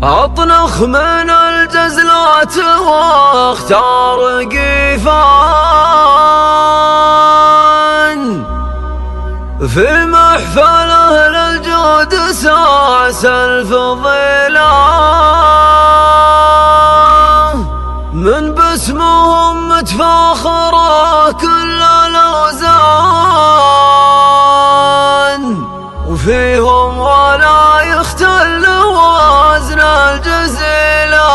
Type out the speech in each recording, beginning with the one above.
أطنخ من الجزلات واختار قيفان، في محفل أهل الجود ساس الفضيلة، من باسمهم متفاخرة كل الأوزان، وفيهم ولا يختل وزن الجزيلة.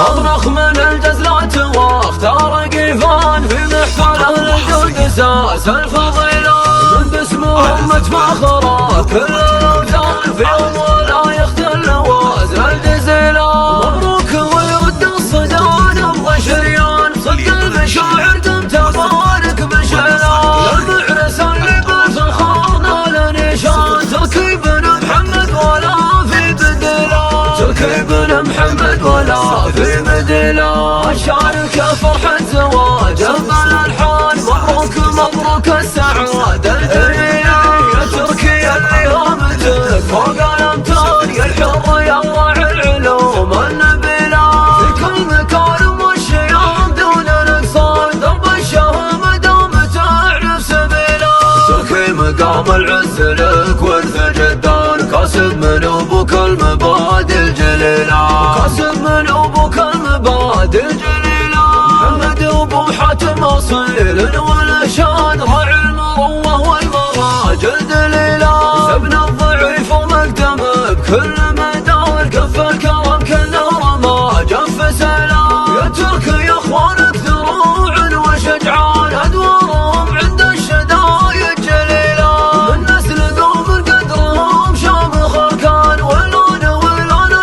أطرخ من الجزلات واختار قيفان، في محفل أهل الجود ساس الفضيلة، من باسمهم متفاخرة كل الأوزان، فيهم ولا يختل وزن الجزيلة. مبروك ويرد الصدى نبض شريان، صدق المشاعر دم تبارك بشيلان، للمعرس اللي بالفخار نال نشان، تركي بن محمد ولا في بدلا، تركي بن محمد ولا في بدلا. أشارك فرحة زواج بالألحان، مبروك مبروك السعادة الجميلة، يا تركي اللي هامتك فوق الأمتار، يا الحر يا راعي العلوم النبيلة، في كل مكارم والشيام دون الإقصار، درب الشهامة دوم تعرف سبيله، تركي مقام العز لك ورث جدان، كاسب من أبوك المبادئ الجليلة، كاسب من أبوك المبادئ الجليلة، محمد أبو حاتم أصيل والأشان، راعي المروة والمراجل دليلة، ابن الضعيف ومقدم بكل مدار، كف الكرم كله رمى جف سلام، يا تركي يا اخوانك ذروع وشجعان، ادوارهم عند الشدايد جليلة، من نسل قوم قدرهم شامخ الكان، ولون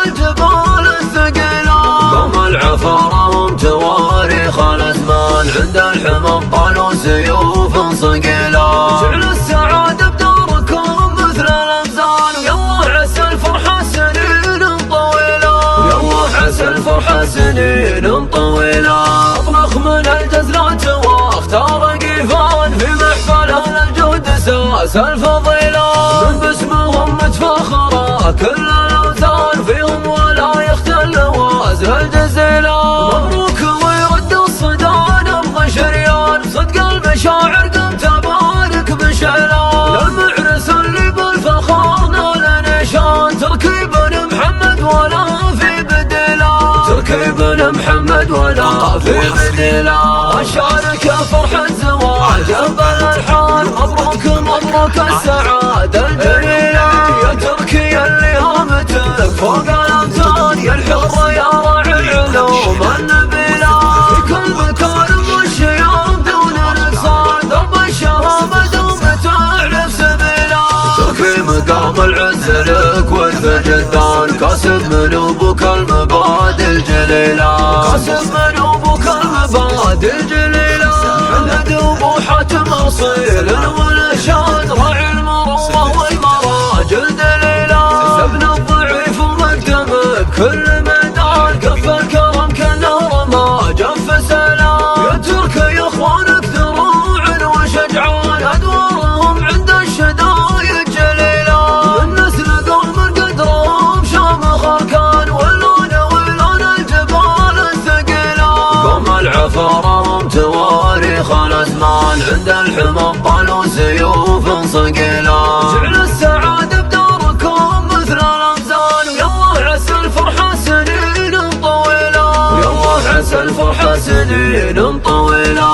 الجبال الثقيلة، قوم العفارة هم تواريخ الازمان، عند الحمى طالوا سيوف صقيلة، جعل السعادة بداركم مثل الامثال، ويالله عسى الفرحة سنين طويلة، ويالله عسى الفرحة سنين طويلة. اطنخ من الجزلات واختار قيفان، في محفل اهل الجود ساس الفضيلة، من باسمهم متفاخرة كل الاوثان، فيهم ولا يختل وزن الجزيلة. مبروك ويرد الصدى نبض شريان، صدق المشاعر قم تبارك بشيلان، للمعرس اللي بالفخار نال نشان، تركي بن محمد ولا في بدلا، تركي بن محمد ولا في بدلا. أشارك فرحة زواج بالألحان، مبروك مبروك السعادة الجميلة، يا تركي اللي هامتك فوق الأمتار، يا الحر يا راعي العلوم النبيلة، في كل مكارم والشيام دون الإقصار، درب الشهامة دوم تعرف سبيله، تركي مقام العز لك ورث جدان، كاسب من أبوك المبادئ الجليلة، كاسب من أبوك المبادئ الجليلة، محمد أبو حاتم أصيل والأشان، راعي المروة والمراجل دليلة، ابن الضعيف ومقدم بكل مدار، كف الكرم كله رمى جف سلام، يا تركي يا اخوانك ذروع وشجعان، ادوارهم عند الشدايد جليلة، من نسل قوم قدرهم شامخ الكان، ولون الجبال الثقيلة، قوم العفارة هم تواريخ الازمان، عند الحمى طالوا سيوف صقيلة، جعل السعادة بداركم مثل الامثال، ويالله عسى الفرحة سنين طويلة، ويالله عسى الفرحة سنين طويلة.